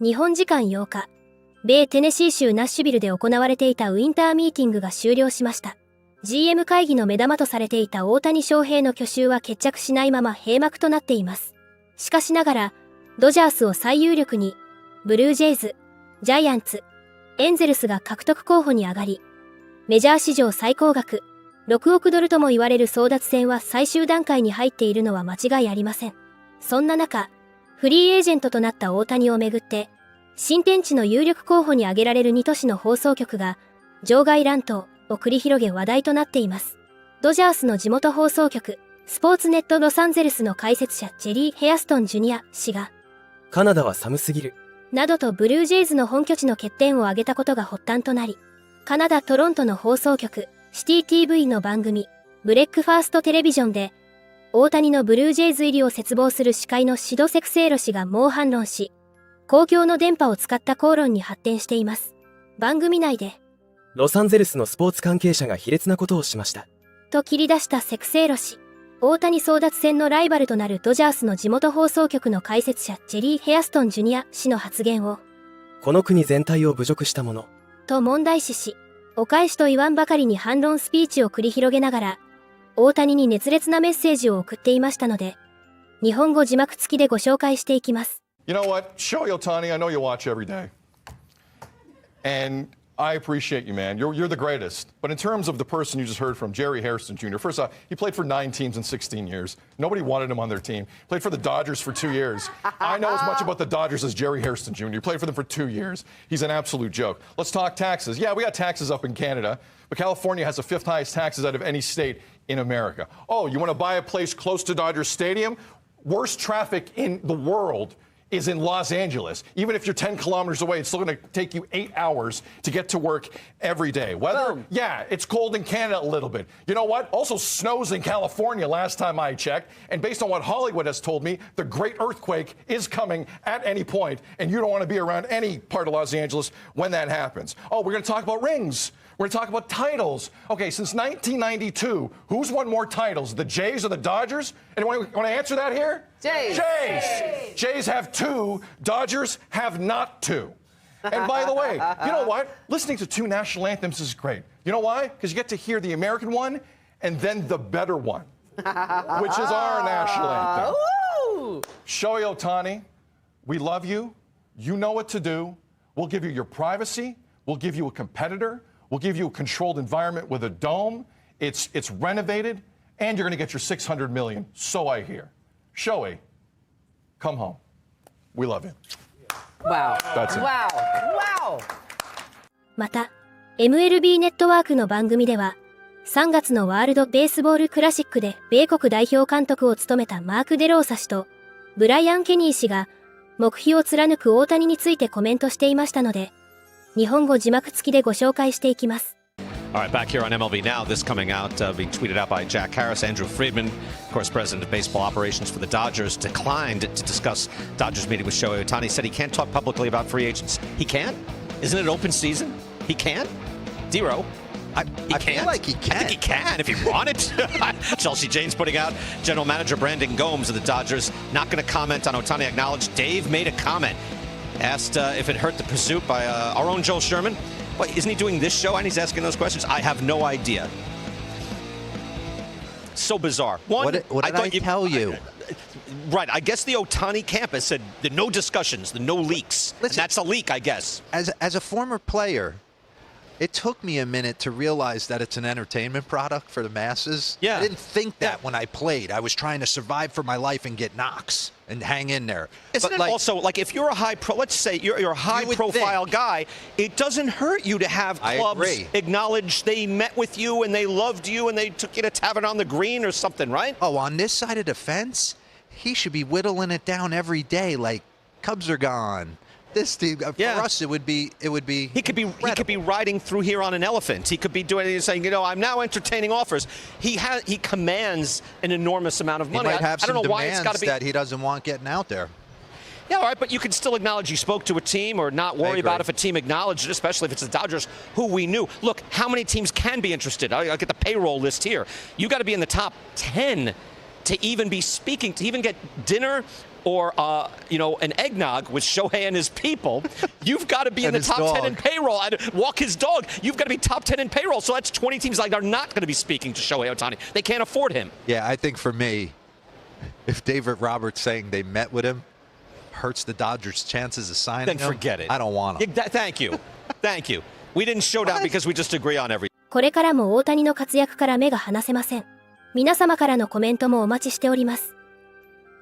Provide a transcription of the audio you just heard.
日本時間8日、米テネシー州ナッシュビルで行われていたウィンターミーティングが終了しました。GM 会議の目玉とされていた大谷翔平の去就は決着しないまま閉幕となっています。しかしながら、ドジャースを最有力に、ブルージェイズ、ジャイアンツ、エンゼルスが獲得候補に上がり、メジャー史上最高額、6億ドルとも言われる争奪戦は最終段階に入っているのは間違いありません。そんな中、フリーエージェントとなった大谷をめぐって、新天地の有力候補に挙げられる2都市の放送局が、場外乱闘を繰り広げ話題となっています。ドジャースの地元放送局、スポーツネットロサンゼルスの解説者ジェリー・ヘアストン・ジュニア氏が、カナダは寒すぎる。などとブルージェイズの本拠地の欠点を挙げたことが発端となり、カナダ・トロントの放送局、シティ TV の番組、ブレックファーストテレビジョンで、大谷のブルージェイズ入りを切望する司会のシド・セクセイロ氏が猛反論し、公共の電波を使った口論に発展しています。番組内で、ロサンゼルスのスポーツ関係者が卑劣なことをしました。と切り出したセクセイロ氏。大谷争奪戦のライバルとなるドジャースの地元放送局の解説者ジェリー・ヘアストン・ジュニア氏の発言を、この国全体を侮辱したもの、と問題視し、お返しと言わんばかりに反論スピーチを繰り広げながら、大谷に熱烈なメッセージを送っていましたので、日本語字幕付きでご紹介していきます。You know what? Shohei Ohtani, I know you watch every day. And I appreciate you, man. You're the greatest. But in terms of the person you just heard from, Jerry Hairston Jr., first off, he played for 9 teams in 16 years. Nobody wanted him on their team. Played for the Dodgers for 2 years. I know as much about the Dodgers as Jerry Hairston Jr. He played for them for 2 years. He's an absolute joke. Let's talk taxes. Yeah, we got taxes up in Canada, but California has the 5th highest taxes out of any state in America. Oh, you want to buy a place close to Dodger Stadium? Worst traffic in the world is in Los Angeles. Even if you're 10 kilometers away, it's still going to take you 8 hours to get to work every day. Weather, yeah, it's cold in Canada a little bit. You know what? Also snows in California last time I checked. And based on what Hollywood has told me, the great earthquake is coming at any point, and you don't want to be around any part of Los Angeles when that happens. Oh, we're going to talk about rings. We're going to talk about titles. Okay, since 1992, who's won more titles, the Jays or the Dodgers? Anyone want to answer that here? Jays. Jays. Jays have 2. Dodgers have not 2. And by the way, you know what? Listening to 2 national anthems is great. You know why? Because you get to hear the American one and then the better one, which is our national anthem. Shohei Ohtani, we love you. You know what to do. We'll give you your privacy. We'll give you a competitor. We'll give you a controlled environment with a dome. It's renovated, and you're going to get your $600 million. So I hear. Shohei, come home. We love you. Wow. That's it. Wow. Wow. また、MLB ネットワークの番組では、3月のワールドベースボールクラシックで米国代表監督を務めたマーク・デローサ氏とブライアン・ケニー氏が目標を貫く大谷についてコメントしていましたので、日本語字幕付きでご紹介していきます。All right, back here on MLB Now, this coming out, being tweeted out by Jack Harris. Andrew Friedman, of course, president of baseball operations for the Dodgers, declined to discuss Dodgers meeting with Shohei Ohtani. Said he can't talk publicly about free agents. He can't? Isn't it open season? He can't? Dero? I feel like he can. I think he can if he wanted to. Chelsea Jane's putting out general manager Brandon Gomes of the Dodgers. Not going to comment on Ohtani. Acknowledged Dave made a comment. Asked if it hurt the pursuit by our own Joel Sherman. What, isn't he doing this show and he's asking those questions? I have no idea. So bizarre. One, what did I tell you? Right, I guess the Ohtani campus said the no discussions, the no leaks. Listen, that's a leak, I guess. As a former player, it took me a minute to realize that it's an entertainment product for the masses. Yeah. I didn't think that when I played. I was trying to survive for my life and get knocks and hang in there. Isn't it also, like, if you're a let's say you're a high-profile guy, it doesn't hurt you to have clubs acknowledge they met with you and they loved you and they took you to Tavern on the Green or something, right? Oh, on this side of the fence, he should be whittling it down every day like Cubs are gone. This team, for us, it would be. He could be riding through here on an elephant. He could be saying, I'm now entertaining offers. He commands an enormous amount of money. He might have I don't some know why it's got to be that he doesn't want getting out there. Yeah, all right, but you can still acknowledge you spoke to a team or not worry about if a team acknowledged it, especially if it's the Dodgers, who we knew. Look, how many teams can be interested? I'll get the payroll list here. You got to be in the top 10 to even be speaking, to even get dinner or an eggnog with Shohei and his people, you've got to be in the top 10 in payroll. And walk his dog, you've got to be top 10 in payroll. So that's 20 teams like are not going to be speaking to Shohei Ohtani. They can't afford him. Yeah, I think for me, if David Roberts saying they met with him hurts the Dodgers' chances of signing him, then forget it. I don't want him. Thank you. Thank you. We didn't show down because we just agree on everything. これからも大谷の活躍から目が離せません。皆様からのコメントもお待ちしております。